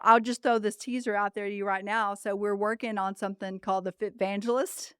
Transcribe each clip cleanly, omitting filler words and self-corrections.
I'll just throw this teaser out there to you right now. So we're working on something called the Fit Evangelist.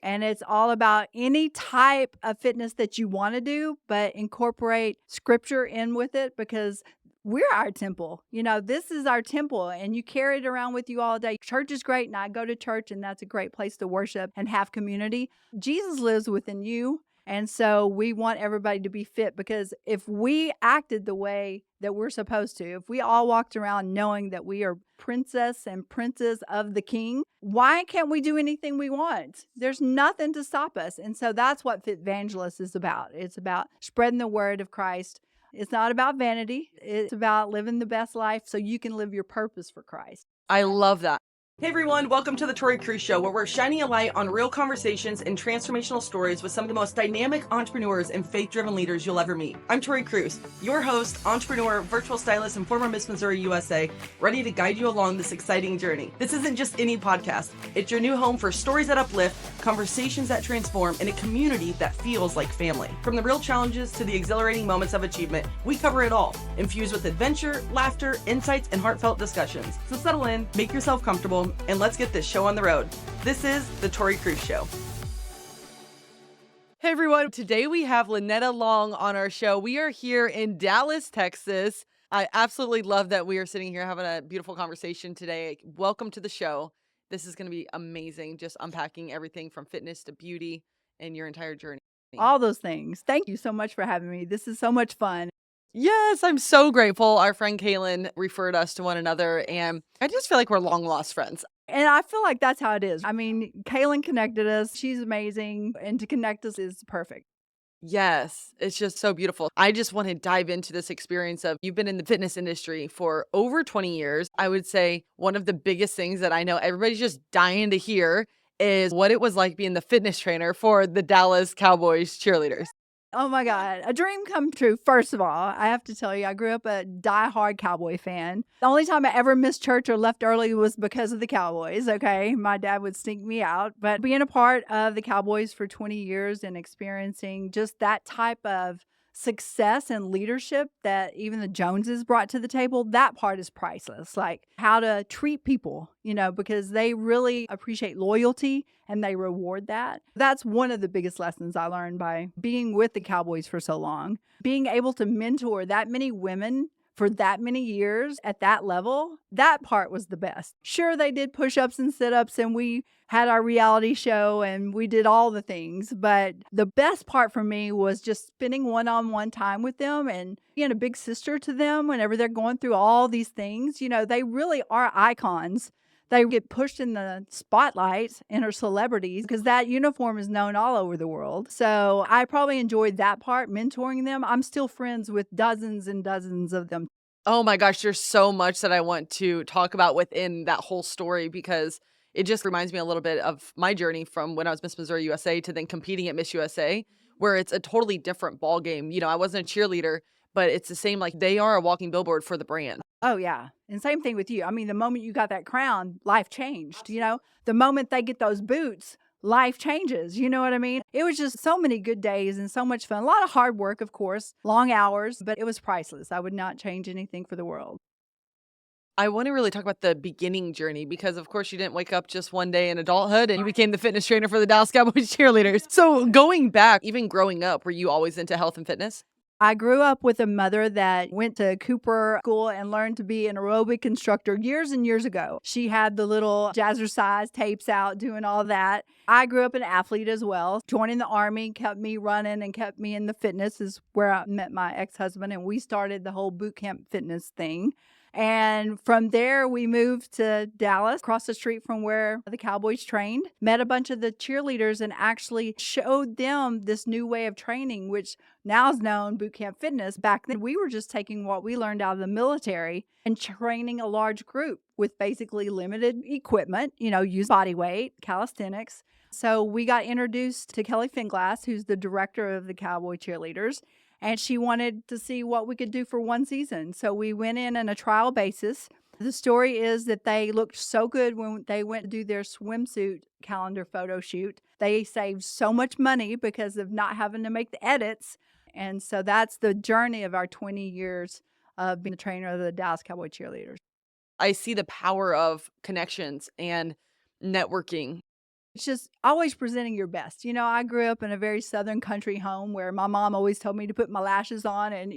And it's all about any type of fitness that you want to do, but incorporate scripture in with it because we're our temple. This is our temple, and you carry it around with you all day. Church is great, and I go to church, and that's a great place to worship and have community. Jesus lives within you. And so we want everybody to be fit because if we acted the way that we're supposed to, if we all walked around knowing that we are princess and princes of the king, why can't we do anything we want? There's nothing to stop us. And so that's what Fit Evangelist is about. It's about spreading the word of Christ. It's not about vanity. It's about living the best life so you can live your purpose for Christ. I love that. Hey everyone, welcome to the Tori Cruz Show, where we're shining a light on real conversations and transformational stories with some of the most dynamic entrepreneurs and faith-driven leaders you'll ever meet. I'm Tori Cruz, your host, entrepreneur, virtual stylist, and former Miss Missouri USA, ready to guide you along this exciting journey. This isn't just any podcast. It's your new home for stories that uplift, conversations that transform, and a community that feels like family. From the real challenges to the exhilarating moments of achievement, we cover it all, infused with adventure, laughter, insights, and heartfelt discussions. So settle in, make yourself comfortable, and let's get this show on the road. This is the Tori Cruz Show. Hey everyone, today we have Linetta Long on our show. We are here in Dallas, Texas. I absolutely love that we are sitting here having a beautiful conversation today. Welcome to the show. This is going to be amazing, just unpacking everything from fitness to beauty and your entire journey. All those things. Thank you so much for having me. This is so much fun. Yes, I'm so grateful. Our friend Kaylin referred us to one another, and I just feel like we're long lost friends. And I feel like that's how it is. I mean, Kaylin connected us. She's amazing. And to connect us is perfect. Yes, it's just so beautiful. I just want to dive into this experience of you've been in the fitness industry for over 20 years. I would say one of the biggest things that I know everybody's just dying to hear is what it was like being the fitness trainer for the Dallas Cowboys cheerleaders. Oh my God. A dream come true. First of all, I have to tell you, I grew up a diehard Cowboy fan. The only time I ever missed church or left early was because of the Cowboys. Okay. My dad would sneak me out. But being a part of the Cowboys for 20 years and experiencing just that type of success and leadership that even the Joneses brought to the table, that part is priceless. Like how to treat people, because they really appreciate loyalty and they reward that. That's one of the biggest lessons I learned by being with the Cowboys for so long. Being able to mentor that many women for that many years at that level, that part was the best. Sure, they did push-ups and sit-ups and we had our reality show and we did all the things. But the best part for me was just spending one-on-one time with them and being a big sister to them whenever they're going through all these things. They really are icons. They get pushed in the spotlight and are celebrities because that uniform is known all over the world. So I probably enjoyed that part, mentoring them. I'm still friends with dozens and dozens of them. Oh my gosh, there's so much that I want to talk about within that whole story because it just reminds me a little bit of my journey from when I was Miss Missouri USA to then competing at Miss USA, where it's a totally different ball game. I wasn't a cheerleader, but it's the same, like they are a walking billboard for the brand. Oh, yeah. And same thing with you. I mean, the moment you got that crown, life changed, The moment they get those boots, life changes. You know what I mean? It was just so many good days and so much fun. A lot of hard work, of course, long hours, but it was priceless. I would not change anything for the world. I want to really talk about the beginning journey because, of course, you didn't wake up just one day in adulthood and you became the fitness trainer for the Dallas Cowboys cheerleaders. So going back, even growing up, were you always into health and fitness? I grew up with a mother that went to Cooper School and learned to be an aerobic instructor years and years ago. She had the little jazzercise tapes out doing all that. I grew up an athlete as well. Joining the Army kept me running and kept me in the fitness is where I met my ex-husband and we started the whole Bootcamp fitness thing. And from there, we moved to Dallas, across the street from where the Cowboys trained, met a bunch of the cheerleaders and actually showed them this new way of training, which now is known Bootcamp Fitness. Back then, we were just taking what we learned out of the military and training a large group with basically limited equipment, use body weight, calisthenics. So we got introduced to Kelly Finglass, who's the director of the Cowboy cheerleaders. And she wanted to see what we could do for one season. So we went in on a trial basis. The story is that they looked so good when they went to do their swimsuit calendar photo shoot. They saved so much money because of not having to make the edits. And so that's the journey of our 20 years of being the trainer of the Dallas Cowboy cheerleaders. I see the power of connections and networking. It's just always presenting your best. I grew up in a very Southern country home where my mom always told me to put my lashes on and,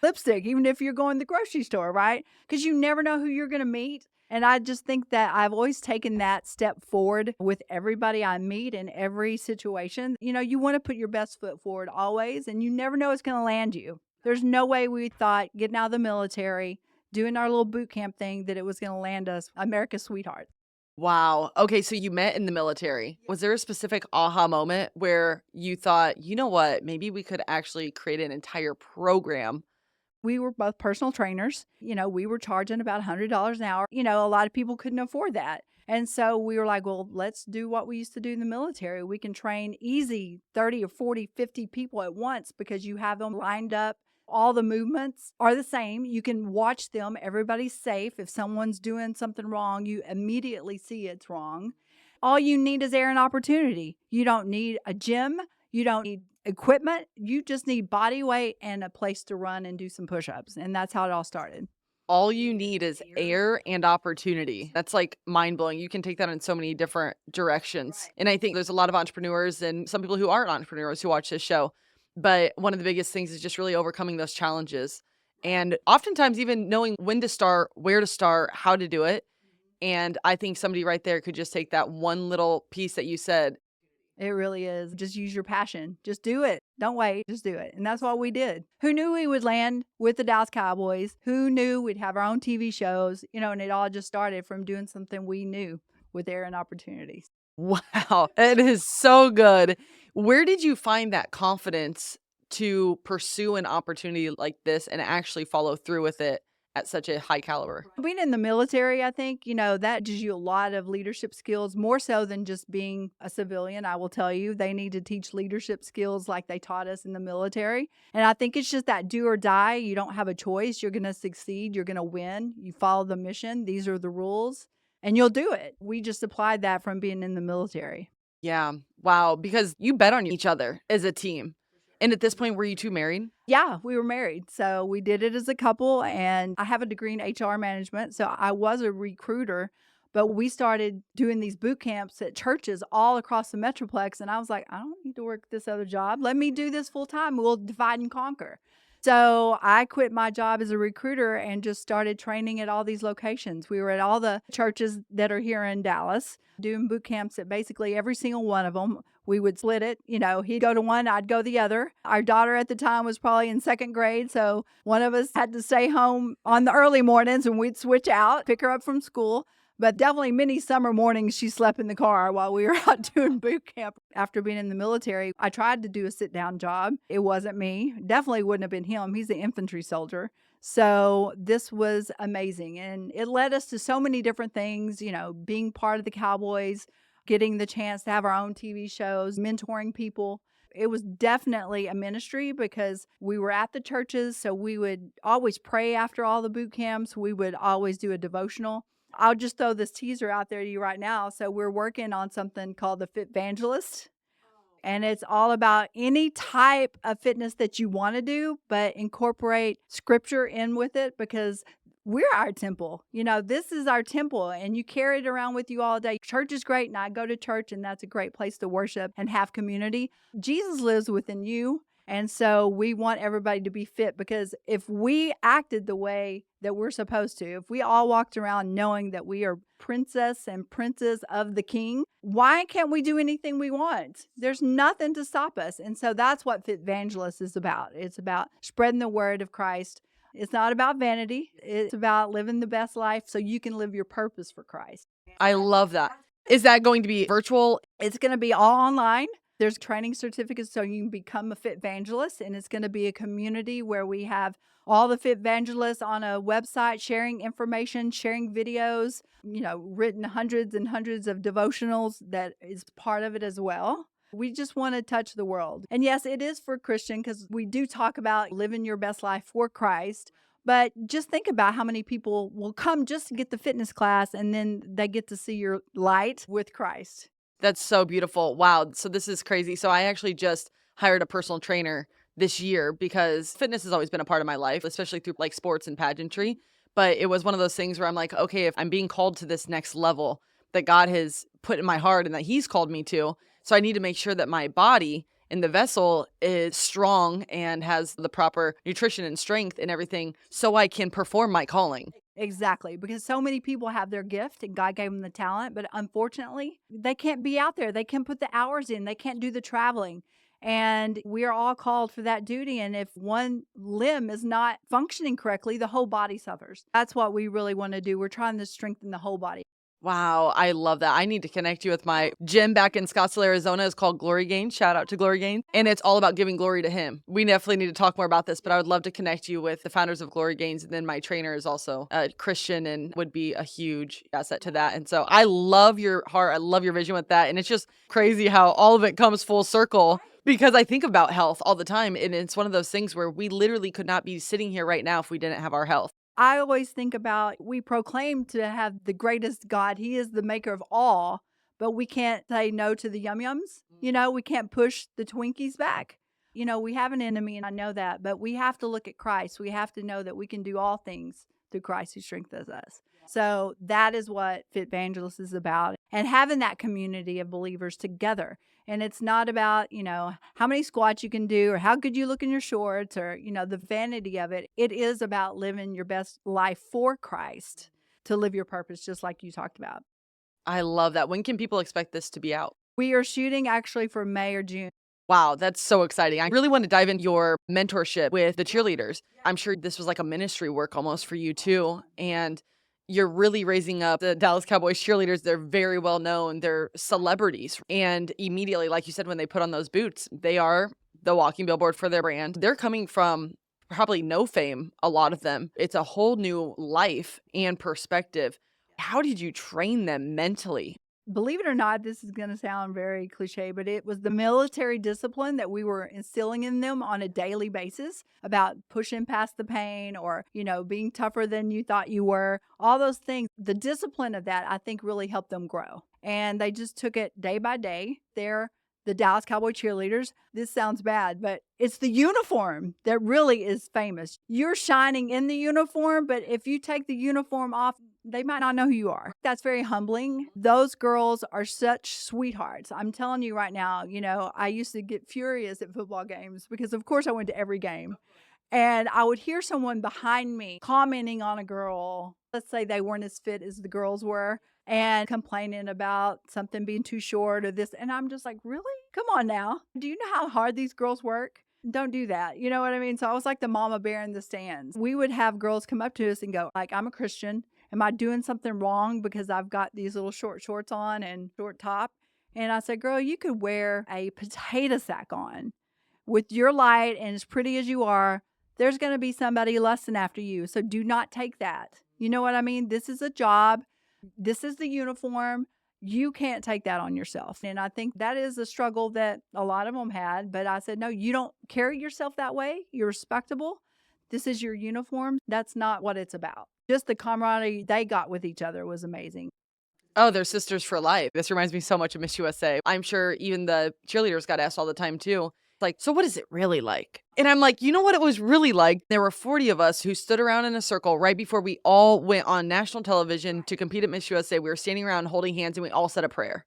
lipstick, even if you're going to the grocery store, right? Because you never know who you're going to meet. And I just think that I've always taken that step forward with everybody I meet in every situation. You want to put your best foot forward always, and you never know it's going to land you. There's no way we thought getting out of the military, doing our little boot camp thing, that it was going to land us America's sweetheart. Wow. Okay, so you met in the military. Was there a specific aha moment where you thought, you know what, maybe we could actually create an entire program? We were both personal trainers. We were charging about $100 an hour. A lot of people couldn't afford that. And so we were like, well, let's do what we used to do in the military. We can train easy 30 or 40, 50 people at once because you have them lined up. All the movements are the same. You can watch them. Everybody's safe. If someone's doing something wrong, you immediately see it's wrong. All you need is air and opportunity. You don't need a gym. You don't need equipment. You just need body weight and a place to run and do some push-ups. And that's how it all started. All you need is air and opportunity. That's like mind blowing. You can take that in so many different directions. Right. And I think there's a lot of entrepreneurs and some people who aren't entrepreneurs who watch this show. But one of the biggest things is just really overcoming those challenges. And oftentimes, even knowing when to start, where to start, how to do it. And I think somebody right there could just take that one little piece that you said. It really is. Just use your passion. Just do it. Don't wait. Just do it. And that's what we did. Who knew we would land with the Dallas Cowboys? Who knew we'd have our own TV shows? And it all just started from doing something we knew with air and opportunities. Wow, it is so good. Where did you find that confidence to pursue an opportunity like this and actually follow through with it at such a high caliber? Being in the military, I think, that gives you a lot of leadership skills, more so than just being a civilian. I will tell you, they need to teach leadership skills like they taught us in the military. And I think it's just that do or die. You don't have a choice. You're going to succeed. You're going to win. You follow the mission. These are the rules. And you'll do it. We just applied that from being in the military. Yeah. Wow. Because you bet on each other as a team. And at this point, were you two married? Yeah, we were married. So we did it as a couple. And I have a degree in HR management. So I was a recruiter. But we started doing these boot camps at churches all across the Metroplex. And I was like, I don't need to work this other job. Let me do this full time. We'll divide and conquer. So I quit my job as a recruiter and just started training at all these locations. We were at all the churches that are here in Dallas doing boot camps at basically every single one of them. We would split it. He'd go to one, I'd go the other. Our daughter at the time was probably in second grade. So one of us had to stay home on the early mornings and we'd switch out, pick her up from school. But definitely many summer mornings, she slept in the car while we were out doing boot camp. After being in the military, I tried to do a sit-down job. It wasn't me. Definitely wouldn't have been him. He's an infantry soldier. So this was amazing. And it led us to so many different things, being part of the Cowboys, getting the chance to have our own TV shows, mentoring people. It was definitely a ministry because we were at the churches. So we would always pray after all the boot camps. We would always do a devotional. I'll just throw this teaser out there to you right now. So we're working on something called the Fit Evangelist. And it's all about any type of fitness that you want to do, but incorporate scripture in with it because we're our temple. This is our temple and you carry it around with you all day. Church is great and I go to church and that's a great place to worship and have community. Jesus lives within you. And so we want everybody to be fit because if we acted the way that we're supposed to, if we all walked around knowing that we are princess and princes of the king, why can't we do anything we want? There's nothing to stop us. And so that's what Fit Evangelist is about. It's about spreading the word of Christ. It's not about vanity. It's about living the best life so you can live your purpose for Christ. I love that. Is that going to be virtual? It's going to be all online. There's training certificates so you can become a Fit Evangelist, and it's going to be a community where we have all the Fit Evangelists on a website sharing information, sharing videos, written hundreds and hundreds of devotionals that is part of it as well. We just want to touch the world. And yes, it is for Christian because we do talk about living your best life for Christ. But just think about how many people will come just to get the fitness class and then they get to see your light with Christ. That's so beautiful. Wow. So this is crazy. So I actually just hired a personal trainer this year because fitness has always been a part of my life, especially through like sports and pageantry. But it was one of those things where I'm like, okay, if I'm being called to this next level that God has put in my heart and that he's called me to, so I need to make sure that my body and the vessel is strong and has the proper nutrition and strength and everything so I can perform my calling. Exactly, because so many people have their gift and God gave them the talent, but unfortunately, they can't be out there. They can't put the hours in. They can't do the traveling. And we are all called for that duty. And if one limb is not functioning correctly, the whole body suffers. That's what we really want to do. We're trying to strengthen the whole body. Wow, I love that. I need to connect you with my gym back in Scottsdale, Arizona. It's called Glory Gain. Shout out to Glory Gain. And it's all about giving glory to him. We definitely need to talk more about this, but I would love to connect you with the founders of Glory Gains. And then my trainer is also a Christian and would be a huge asset to that. And so I love your heart. I love your vision with that. And it's just crazy how all of it comes full circle because I think about health all the time. And it's one of those things where we literally could not be sitting here right now if we didn't have our health. I always think about we proclaim to have the greatest God. He is the maker of all, but we can't say no to the yum yums. We can't push the Twinkies back. We have an enemy, and I know that, but we have to look at Christ. We have to know that we can do all things through Christ who strengthens us. So that is what Fit Evangelist is about, and having that community of believers together. And it's not about, how many squats you can do or how good you look in your shorts or, the vanity of it. It is about living your best life for Christ to live your purpose, just like you talked about. I love that. When can people expect this to be out? We are shooting actually for May or June. Wow, that's so exciting. I really want to dive into your mentorship with the cheerleaders. I'm sure this was like a ministry work almost for you too. And you're really raising up the Dallas Cowboys cheerleaders. They're very well known. They're celebrities. And immediately, like you said, when they put on those boots, they are the walking billboard for their brand. They're coming from probably no fame, a lot of them. It's a whole new life and perspective. How did you train them mentally? Believe it or not, this is going to sound very cliche, but it was the military discipline that we were instilling in them on a daily basis about pushing past the pain or, being tougher than you thought you were. All those things, the discipline of that, I think really helped them grow. And they just took it day by day. They're the Dallas Cowboy cheerleaders. This sounds bad, but it's the uniform that really is famous. You're shining in the uniform, but if you take the uniform off, they might not know who you are. That's very humbling. Those girls are such sweethearts. I'm telling you right now, I used to get furious at football games because, of course, I went to every game. And I would hear someone behind me commenting on a girl. Let's say they weren't as fit as the girls were and complaining about something being too short or this. And I'm just like, really? Come on now. Do you know how hard these girls work? Don't do that. You know what I mean? So I was like the mama bear in the stands. We would have girls come up to us and go, like, I'm a Christian. Am I doing something wrong because I've got these little short shorts on and short top? And I said, girl, you could wear a potato sack on with your light and as pretty as you are. There's going to be somebody lusting after you. So do not take that. You know what I mean? This is a job. This is the uniform. You can't take that on yourself. And I think that is a struggle that a lot of them had. But I said, no, you don't carry yourself that way. You're respectable. This is your uniform. That's not what it's about. Just the camaraderie they got with each other was amazing. Oh, they're sisters for life. This reminds me so much of Miss USA. I'm sure even the cheerleaders got asked all the time too. Like, so what is it really like? And I'm like, you know what it was really like? There were 40 of us who stood around in a circle right before we all went on national television to compete at Miss USA. We were standing around holding hands and we all said a prayer.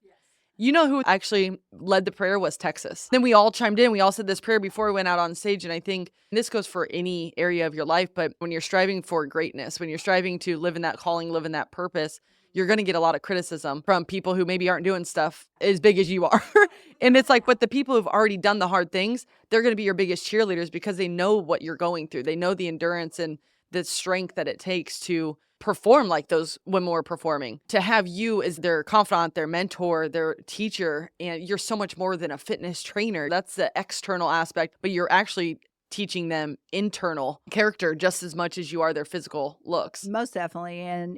You know who actually led the prayer was Texas. Then we all chimed in. We all said this prayer before we went out on stage. And I think this goes for any area of your life. But when you're striving for greatness, when you're striving to live in that calling, live in that purpose, you're going to get a lot of criticism from people who maybe aren't doing stuff as big as you are. And it's like, but the people who've already done the hard things, they're going to be your biggest cheerleaders because they know what you're going through. They know the endurance and the strength that it takes to perform like those women were performing. To have you as their confidant, their mentor, their teacher, and you're so much more than a fitness trainer. That's the external aspect, but you're actually teaching them internal character just as much as you are their physical looks. Most definitely. And,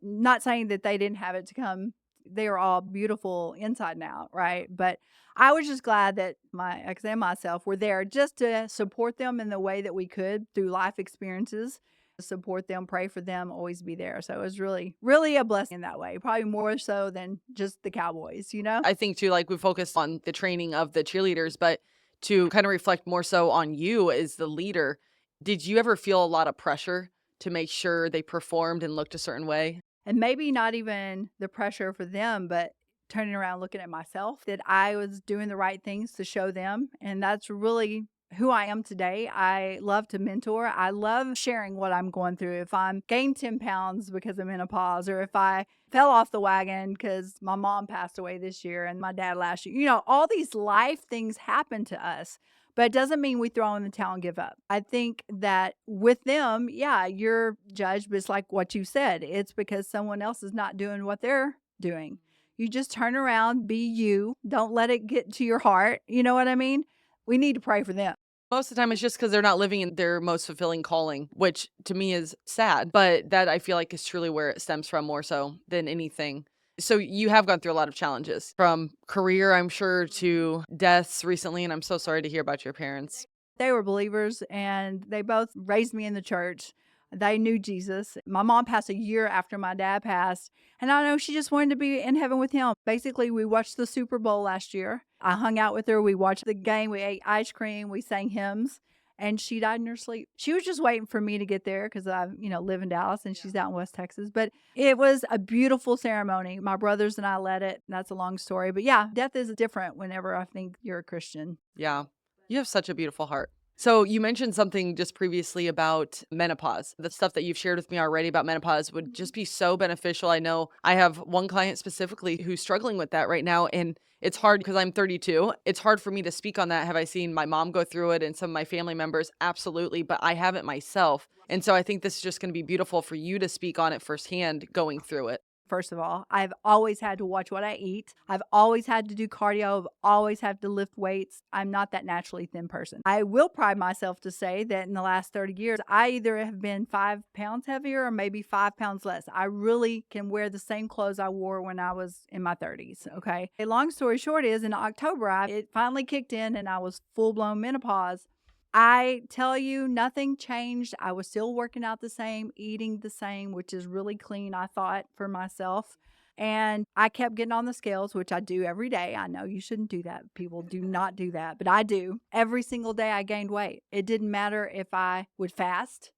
not saying that they didn't have it to come. They were all beautiful inside and out, right? But I was just glad that my ex and myself were there just to support them in the way that we could through life experiences, support them, pray for them, always be there. So it was really, really a blessing in that way, probably more so than just the Cowboys, I think too, like we focused on the training of the cheerleaders, but to kind of reflect more so on you as the leader, did you ever feel a lot of pressure to make sure they performed and looked a certain way. And maybe not even the pressure for them, but turning around looking at myself, that I was doing the right things to show them. And that's really who I am today. I love to mentor. I love sharing what I'm going through. If I'm gained 10 pounds because of menopause, or if I fell off the wagon because my mom passed away this year and my dad last year, all these life things happen to us. But it doesn't mean we throw in the towel and give up. I think that with them, yeah, you're judged, but it's like what you said. It's because someone else is not doing what they're doing. You just turn around, be you. Don't let it get to your heart. You know what I mean? We need to pray for them. Most of the time, it's just because they're not living in their most fulfilling calling, which to me is sad. But that I feel like is truly where it stems from more so than anything. So you have gone through a lot of challenges from career, I'm sure, to deaths recently. And I'm so sorry to hear about your parents. They were believers and they both raised me in the church. They knew Jesus. My mom passed a year after my dad passed. And I know she just wanted to be in heaven with him. Basically, we watched the Super Bowl last year. I hung out with her. We watched the game. We ate ice cream. We sang hymns. And she died in her sleep. She was just waiting for me to get there because I, live in Dallas and she's out in West Texas. But it was a beautiful ceremony. My brothers and I led it. That's a long story. But yeah, death is different whenever I think you're a Christian. Yeah. You have such a beautiful heart. So you mentioned something just previously about menopause. The stuff that you've shared with me already about menopause would just be so beneficial. I know I have one client specifically who's struggling with that right now. And it's hard because I'm 32. It's hard for me to speak on that. Have I seen my mom go through it and some of my family members? Absolutely. But I haven't myself. And so I think this is just going to be beautiful for you to speak on it firsthand going through it. First of all, I've always had to watch what I eat. I've always had to do cardio. I've always had to lift weights. I'm not that naturally thin person. I will pride myself to say that in the last 30 years, I either have been 5 pounds heavier or maybe 5 pounds less. I really can wear the same clothes I wore when I was in my 30s. Okay. A long story short is in October, it finally kicked in and I was full blown menopause. I tell you, nothing changed. I was still working out the same, eating the same, which is really clean, I thought, for myself. And I kept getting on the scales, which I do every day. I know you shouldn't do that. People do not do that, but I do. Every single day I gained weight. It didn't matter if I would fast.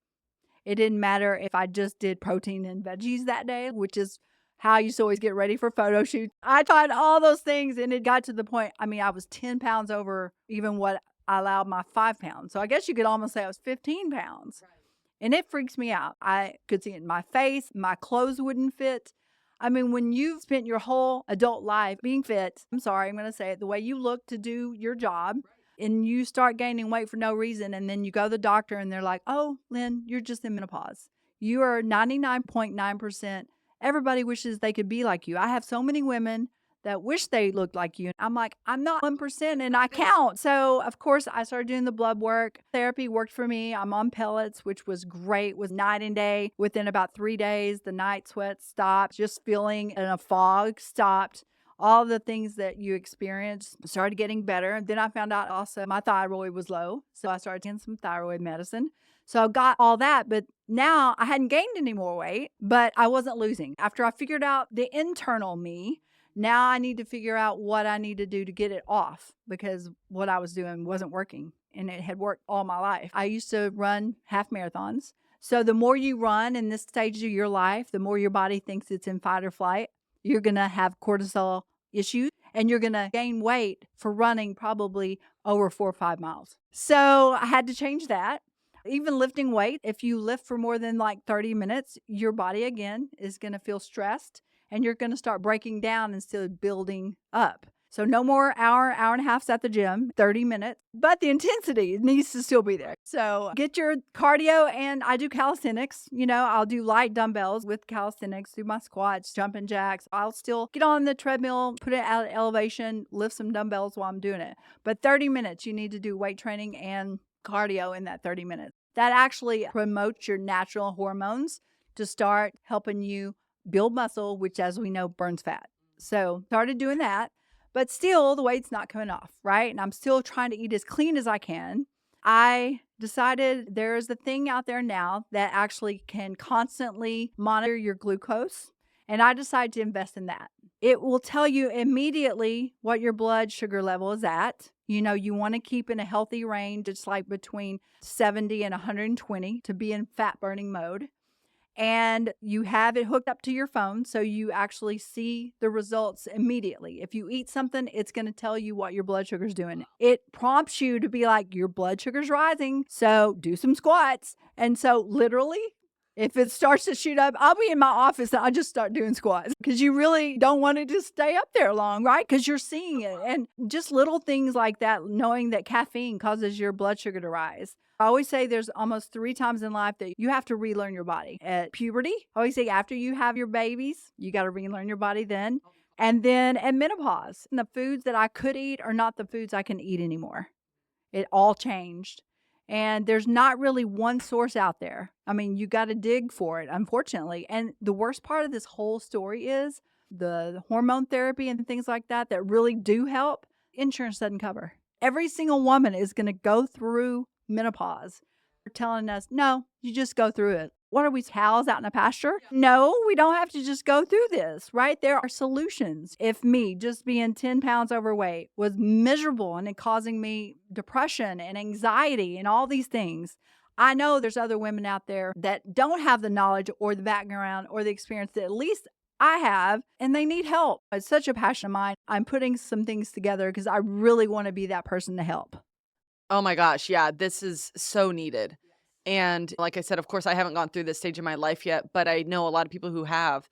It didn't matter if I just did protein and veggies that day, which is how I used to always get ready for photo shoots. I tried all those things and it got to the point, I was 10 pounds over even what I allowed my 5 pounds. So I guess you could almost say I was 15 pounds. Right. And it freaks me out. I could see it in my face. My clothes wouldn't fit. When you've spent your whole adult life being fit, I'm going to say it, the way you look to do your job, and you start gaining weight for no reason, and then you go to the doctor and they're like, oh, Lynn, you're just in menopause. You are 99.9%. Everybody wishes they could be like you. I have so many women that wish they looked like you. I'm like, I'm not 1% and I count. So of course I started doing the blood work. Therapy worked for me. I'm on pellets, which was great, was night and day. Within about 3 days, the night sweat stopped, just feeling in a fog stopped. All the things that you experienced started getting better. And then I found out also my thyroid was low. So I started taking some thyroid medicine. So I got all that, but now I hadn't gained any more weight, but I wasn't losing. After I figured out the internal me, now I need to figure out what I need to do to get it off because what I was doing wasn't working and it had worked all my life. I used to run half marathons. So the more you run in this stage of your life, the more your body thinks it's in fight or flight. You're going to have cortisol issues and you're going to gain weight for running probably over 4 or 5 miles. So I had to change that. Even lifting weight, if you lift for more than like 30 minutes, your body again is going to feel stressed. And you're going to start breaking down instead of building up. So no more hour and a half at the gym, 30 minutes, but the intensity needs to still be there. So get your cardio, and I do calisthenics. I'll do light dumbbells with calisthenics, do my squats, jumping jacks. I'll still get on the treadmill, put it at elevation, lift some dumbbells while I'm doing it. But 30 minutes, you need to do weight training and cardio in that 30 minutes. That actually promotes your natural hormones to start helping you build muscle, which as we know burns fat. So started doing that, but still the weight's not coming off, right? And I'm still trying to eat as clean as I can. I decided there's a thing out there now that actually can constantly monitor your glucose. And I decided to invest in that. It will tell you immediately what your blood sugar level is at. You want to keep in a healthy range. It's like between 70 and 120 to be in fat burning mode. And you have it hooked up to your phone so you actually see the results immediately. If you eat something, it's going to tell you what your blood sugar's doing. It prompts you to be like, your blood sugar's rising, so do some squats. And so literally, if it starts to shoot up, I'll be in my office and I just start doing squats because you really don't want it to stay up there long, right? Because you're seeing it. And just little things like that, knowing that caffeine causes your blood sugar to rise. I always say there's almost 3 times in life that you have to relearn your body. At puberty, I always say after you have your babies, you got to relearn your body then. And then at menopause, and the foods that I could eat are not the foods I can eat anymore. It all changed. And there's not really one source out there. I mean, you got to dig for it, unfortunately. And the worst part of this whole story is the hormone therapy and things like that really do help. Insurance doesn't cover. Every single woman is going to go through menopause. They're telling us, no, you just go through it. What are we, cows out in a pasture? No, we don't have to just go through this, right? There are solutions. If me just being 10 pounds overweight was miserable and it causing me depression and anxiety and all these things, I know there's other women out there that don't have the knowledge or the background or the experience that at least I have, and they need help. It's such a passion of mine. I'm putting some things together because I really want to be that person to help. Oh my gosh, yeah, this is so needed. And like I said, of course, I haven't gone through this stage of my life yet, but I know a lot of people who have.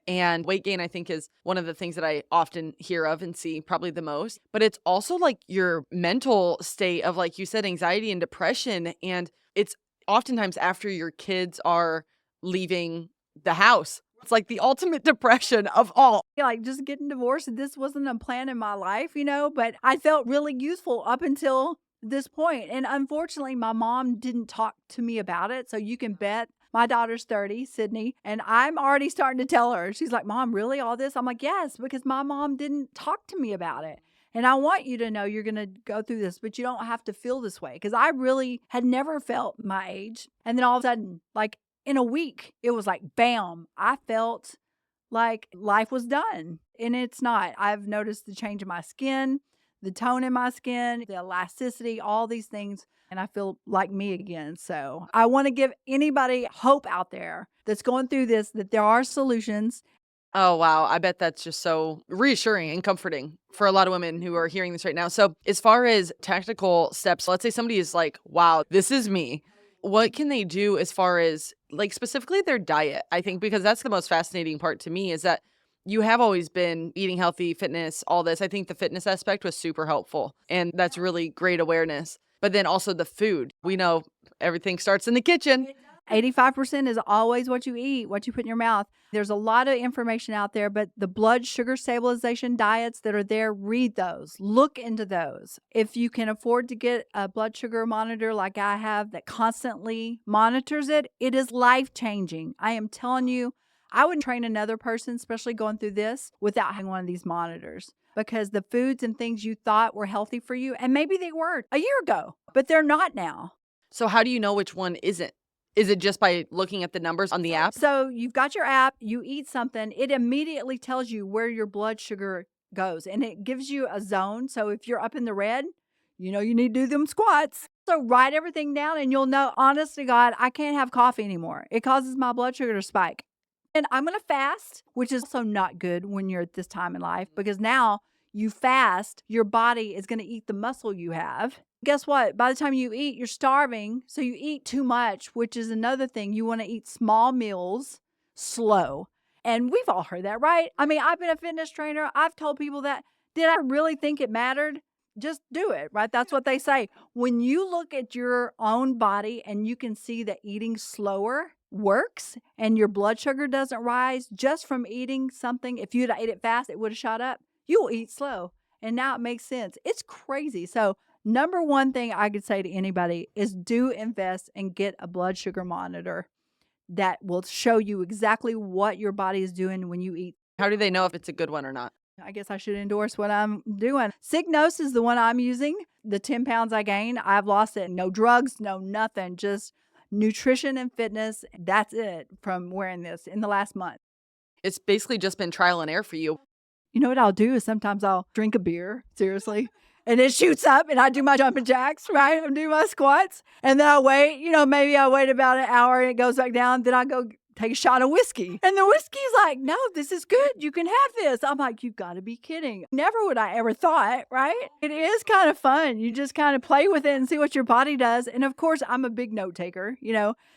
And weight gain, I think, is one of the things that I often hear of and see probably the most. But it's also like your mental state of, like you said, anxiety and depression. And it's oftentimes after your kids are leaving the house. It's like the ultimate depression of all. Like just getting divorced, this wasn't a plan in my life, but I felt really useful up until this point. And unfortunately, my mom didn't talk to me about it. So you can bet my daughter's 30, Sydney, and I'm already starting to tell her. She's like, Mom, really all this? I'm like, yes, because my mom didn't talk to me about it. And I want you to know you're going to go through this, but you don't have to feel this way. Because I really had never felt my age. And then all of a sudden, like in a week, it was like, bam, I felt like life was done. And it's not. I've noticed the change in my skin, the tone in my skin, the elasticity, all these things. And I feel like me again. So I want to give anybody hope out there that's going through this, that there are solutions. Oh, wow. I bet that's just so reassuring and comforting for a lot of women who are hearing this right now. So as far as tactical steps, let's say somebody is like, wow, this is me. What can they do as far as like specifically their diet? I think because that's the most fascinating part to me is that you have always been eating healthy, fitness, all this. I think the fitness aspect was super helpful. And that's really great awareness. But then also the food. We know everything starts in the kitchen. 85% is always what you eat, what you put in your mouth. There's a lot of information out there, but the blood sugar stabilization diets that are there, read those. Look into those. If you can afford to get a blood sugar monitor like I have that constantly monitors it, it is life-changing. I am telling you, I wouldn't train another person, especially going through this, without having one of these monitors. Because the foods and things you thought were healthy for you, and maybe they were a year ago, but they're not now. So how do you know which one isn't? Is it just by looking at the numbers on the app? So you've got your app, you eat something, it immediately tells you where your blood sugar goes, and it gives you a zone. So if you're up in the red, you need to do them squats. So write everything down and you'll know, honest to God, I can't have coffee anymore. It causes my blood sugar to spike. And I'm going to fast, which is also not good when you're at this time in life, because now you fast, your body is going to eat the muscle you have. Guess what? By the time you eat, you're starving. So you eat too much, which is another thing. You want to eat small meals, slow. And we've all heard that, right? I mean, I've been a fitness trainer. I've told people that. Did I really think it mattered? Just do it, right? That's what they say. When you look at your own body and you can see that eating slower works and your blood sugar doesn't rise just from eating something, if you'd ate it fast, it would have shot up. You will eat slow. And now it makes sense. It's crazy. So number one thing I could say to anybody is do invest and get a blood sugar monitor that will show you exactly what your body is doing when you eat. How do they know if it's a good one or not? I guess I should endorse what I'm doing. Signos is the one I'm using. The 10 pounds I gained, I've lost it. No drugs, no nothing, just nutrition and fitness. That's it from wearing this in the last month. It's basically just been trial and error for you. You know what I'll do is sometimes I'll drink a beer, seriously. and it shoots up and I do my jumping jacks, right? I do my squats. And then I wait, maybe I wait about an hour and it goes back down. Then I go take a shot of whiskey. And the whiskey's like, no, this is good. You can have this. I'm like, you've got to be kidding. Never would I ever thought, right? It is kind of fun. You just kind of play with it and see what your body does. And of course, I'm a big note taker,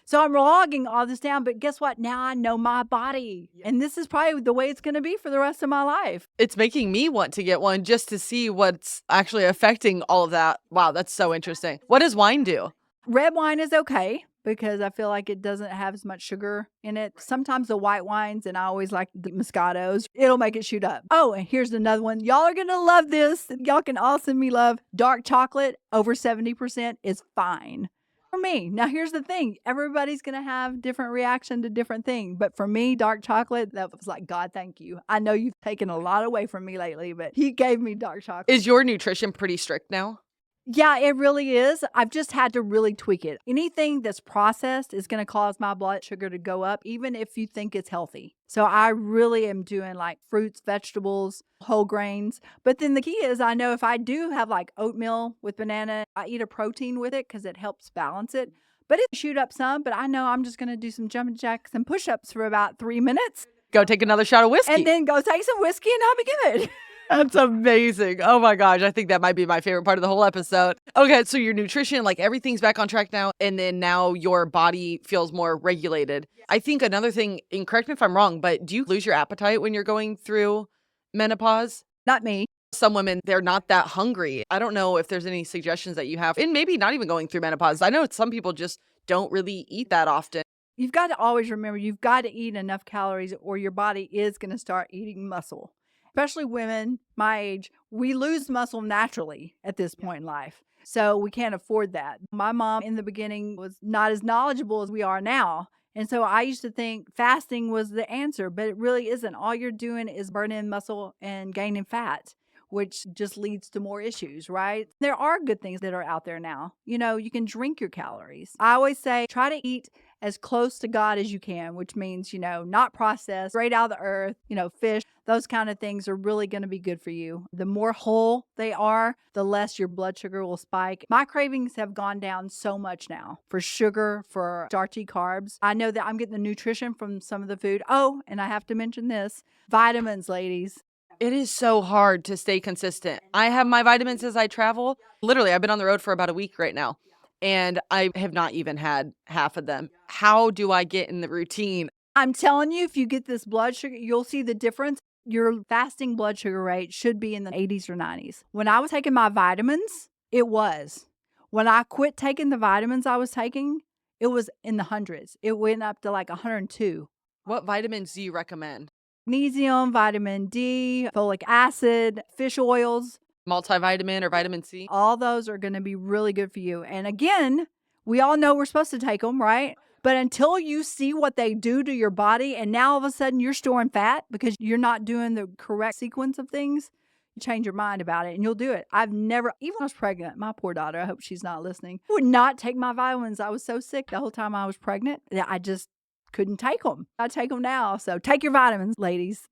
So I'm logging all this down. But guess what? Now I know my body. And this is probably the way it's going to be for the rest of my life. It's making me want to get one just to see what's actually affecting all of that. Wow, that's so interesting. What does wine do? Red wine is okay because I feel like it doesn't have as much sugar in it. Sometimes the white wines, and I always like the Moscatos, it'll make it shoot up. Oh, and here's another one. Y'all are going to love this. Y'all can all send me love. Dark chocolate over 70% is fine. For me, now here's the thing. Everybody's going to have different reaction to different things. But for me, dark chocolate, that was like, God, thank you. I know you've taken a lot away from me lately, but he gave me dark chocolate. Is your nutrition pretty strict now? Yeah, it really is. I've just had to really tweak it. Anything that's processed is going to cause my blood sugar to go up, even if you think it's healthy. So I really am doing like fruits, vegetables, whole grains. But then the key is I know if I do have like oatmeal with banana, I eat a protein with it because it helps balance it. But it shoot up some, but I know I'm just going to do some jumping jacks and push-ups for about 3 minutes. Go take another shot of whiskey. And then go take some whiskey and I'll be good. That's amazing. Oh my gosh. I think that might be my favorite part of the whole episode. Okay. So your nutrition, like everything's back on track now. And then now your body feels more regulated. I think another thing, and correct me if I'm wrong, but do you lose your appetite when you're going through menopause? Not me. Some women, they're not that hungry. I don't know if there's any suggestions that you have, and maybe not even going through menopause. I know some people just don't really eat that often. You've got to always remember, you've got to eat enough calories or your body is going to start eating muscle. Especially women my age, we lose muscle naturally at this point in life. So we can't afford that. My mom in the beginning was not as knowledgeable as we are now. And so I used to think fasting was the answer, but it really isn't. All you're doing is burning muscle and gaining fat, which just leads to more issues, right? There are good things that are out there now. You can drink your calories. I always say, try to eat as close to God as you can, which means, not processed, straight out of the earth, fish, those kind of things are really going to be good for you. The more whole they are, the less your blood sugar will spike. My cravings have gone down so much now for sugar, for starchy carbs. I know that I'm getting the nutrition from some of the food. Oh, and I have to mention this, vitamins, ladies. It is so hard to stay consistent. I have my vitamins as I travel. Literally, I've been on the road for about a week right now, and I have not even had half of them. How do I get in the routine? I'm telling you, if you get this blood sugar, you'll see the difference. Your fasting blood sugar rate should be in the 80s or 90s. When I was taking my vitamins, it was. When I quit taking the vitamins I was taking, it was in the hundreds. It went up to like 102. What vitamins do you recommend? Magnesium, vitamin D, folic acid, fish oils. Multivitamin or vitamin C? All those are going to be really good for you. And again, we all know we're supposed to take them, right? But until you see what they do to your body, and now all of a sudden you're storing fat because you're not doing the correct sequence of things, you change your mind about it and you'll do it. I've never, even when I was pregnant, my poor daughter, I hope she's not listening, would not take my vitamins. I was so sick the whole time I was pregnant that I just couldn't take them. I take them now. So take your vitamins, ladies.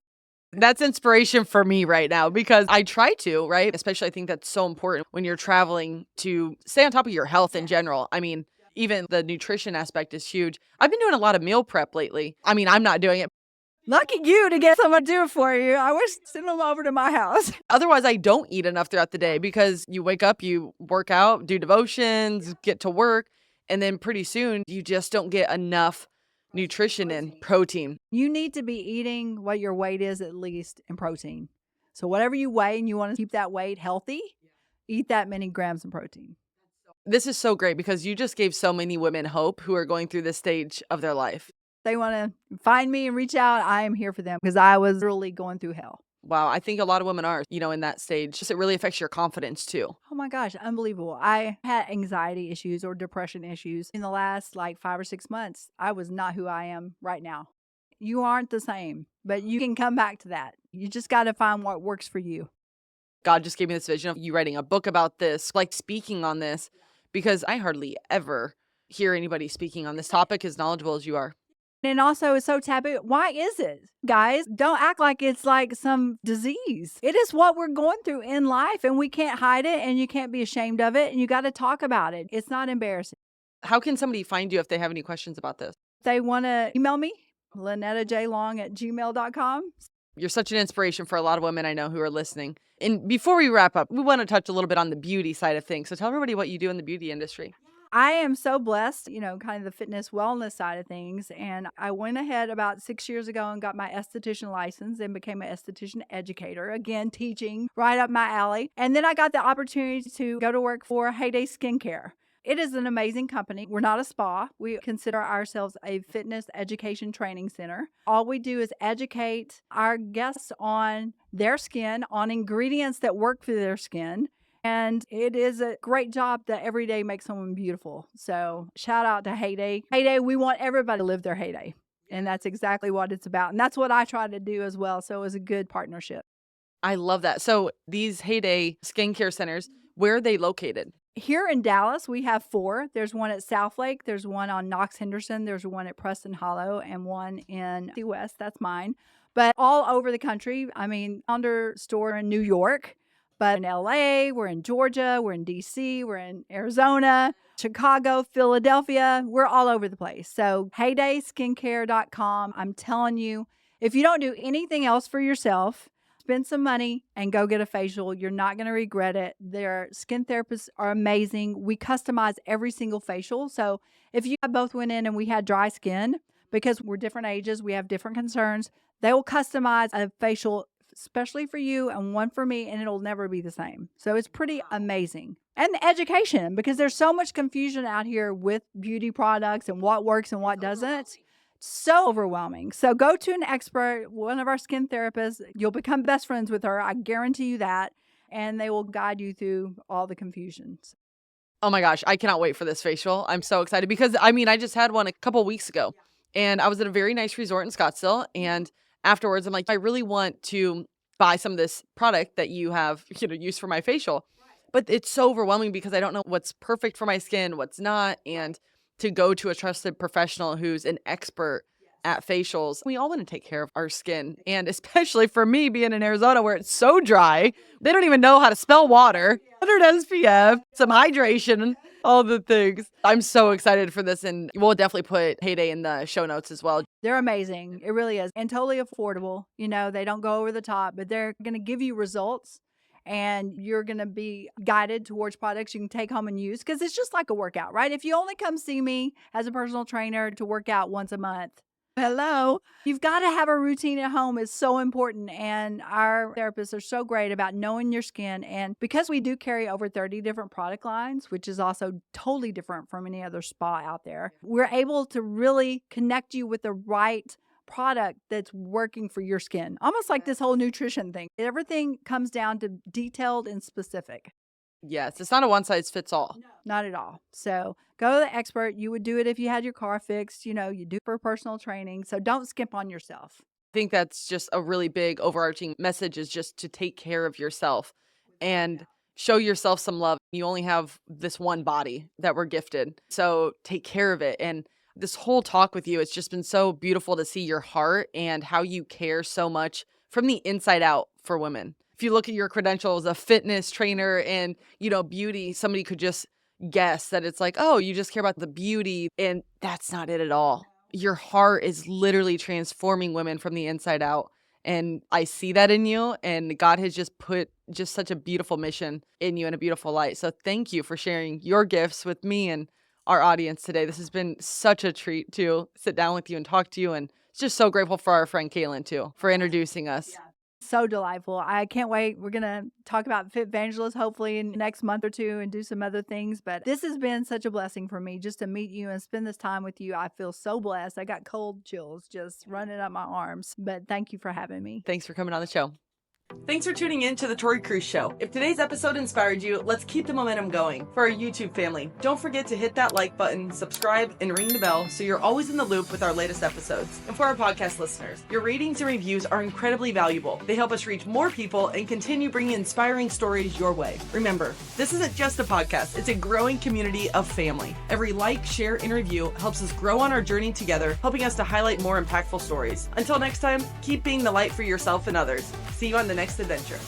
That's inspiration for me right now because I try to, right? Especially I think that's so important when you're traveling to stay on top of your health in general. I mean, even the nutrition aspect is huge. I've been doing a lot of meal prep lately. I mean, I'm not doing it. Lucky you to get someone to do it for you. I wish send them over to my house. Otherwise, I don't eat enough throughout the day because you wake up, you work out, do devotions, get to work, and then pretty soon you just don't get enough nutrition and protein. You need to be eating what your weight is at least in protein. So whatever you weigh and you want to keep that weight healthy, eat that many grams of protein. This is so great because you just gave so many women hope who are going through this stage of their life. They want to find me and reach out. I am here for them because I was really going through hell. Wow. I think a lot of women are, in that stage. It really affects your confidence too. Oh my gosh, unbelievable. I had anxiety issues or depression issues in the last 5 or 6 months. I was not who I am right now. You aren't the same, but you can come back to that. You just got to find what works for you. God just gave me this vision of you writing a book about this, speaking on this, because I hardly ever hear anybody speaking on this topic as knowledgeable as you are. And also, it's so taboo. Why is it? Guys, don't act like it's like some disease. It is what we're going through in life, and we can't hide it, and you can't be ashamed of it, and you got to talk about it. It's not embarrassing. How can somebody find you if they have any questions about this? If they want to email me, linettajlong@gmail.com. You're such an inspiration for a lot of women I know who are listening. And before we wrap up, we want to touch a little bit on the beauty side of things. So tell everybody what you do in the beauty industry. I am so blessed, kind of the fitness wellness side of things. And I went ahead about 6 years ago and got my esthetician license and became an esthetician educator, again, teaching right up my alley. And then I got the opportunity to go to work for Heyday Skincare. It is an amazing company. We're not a spa. We consider ourselves a fitness education training center. All we do is educate our guests on their skin, on ingredients that work for their skin. And it is a great job that every day makes someone beautiful. So shout out to Heyday. Heyday, we want everybody to live their heyday. And that's exactly what it's about. And that's what I try to do as well. So it was a good partnership. I love that. So these Heyday skincare centers, where are they located? Here in Dallas, we have 4. There's one at Southlake, there's one on Knox Henderson, there's one at Preston Hollow, and one in Key West. That's mine. But all over the country, under store in New York, but in LA, we're in Georgia, we're in DC, we're in Arizona, Chicago, Philadelphia. We're all over the place. So heydayskincare.com. I'm telling you, if you don't do anything else for yourself, spend some money and go get a facial. You're not going to regret it. Their skin therapists are amazing. We customize every single facial. So if you both went in and we had dry skin, because we're different ages, we have different concerns, they will customize a facial especially for you and one for me, and it'll never be the same. So it's pretty amazing. And the education, because there's so much confusion out here with beauty products and what works and what doesn't. So overwhelming. So go to an expert, one of our skin therapists. You'll become best friends with her. I guarantee you that. And they will guide you through all the confusions. Oh my gosh, I cannot wait for this facial. I'm so excited because I just had one a couple weeks ago and I was at a very nice resort in Scottsdale. And afterwards, I'm like, I really want to buy some of this product that you have, used for my facial. But it's so overwhelming because I don't know what's perfect for my skin, what's not. And to go to a trusted professional who's an expert at facials. We all want to take care of our skin. And especially for me being in Arizona where it's so dry, they don't even know how to spell water. 100 SPF, some hydration, all the things. I'm so excited for this. And we'll definitely put Heyday in the show notes as well. They're amazing. It really is. And totally affordable. They don't go over the top, but they're going to give you results. And you're going to be guided towards products you can take home and use because it's just like a workout, right? If you only come see me as a personal trainer to work out once a month, hello, you've got to have a routine at home. It's so important. And our therapists are so great about knowing your skin. And because we do carry over 30 different product lines, which is also totally different from any other spa out there, we're able to really connect you with the right product that's working for your skin. Almost like this whole nutrition thing. Everything comes down to detailed and specific. Yes, it's not a one size fits all. No, not at all. So go to the expert. You would do it if you had your car fixed. You do for personal training. So don't skimp on yourself. I think that's just a really big overarching message is just to take care of yourself and show yourself some love. You only have this one body that we're gifted. So take care of it. And this whole talk with you, it's just been so beautiful to see your heart and how you care so much from the inside out for women. If you look at your credentials, a fitness trainer and, beauty, somebody could just guess that it's like, oh, you just care about the beauty. And that's not it at all. Your heart is literally transforming women from the inside out. And I see that in you. And God has just put just such a beautiful mission in you and a beautiful light. So thank you for sharing your gifts with me and our audience today. This has been such a treat to sit down with you and talk to you. And just so grateful for our friend Kaylin too, for introducing us. Yeah. So delightful. I can't wait. We're going to talk about Fit Evangelist hopefully in the next month or two and do some other things. But this has been such a blessing for me just to meet you and spend this time with you. I feel so blessed. I got cold chills just running up my arms. But thank you for having me. Thanks for coming on the show. Thanks for tuning in to the Tori Cruz Show. If today's episode inspired you, let's keep the momentum going. For our YouTube family, don't forget to hit that like button, subscribe, and ring the bell so you're always in the loop with our latest episodes. And for our podcast listeners, your ratings and reviews are incredibly valuable. They help us reach more people and continue bringing inspiring stories your way. Remember, this isn't just a podcast, it's a growing community of family. Every like, share, and review helps us grow on our journey together, helping us to highlight more impactful stories. Until next time, keep being the light for yourself and others. See you on the next adventure.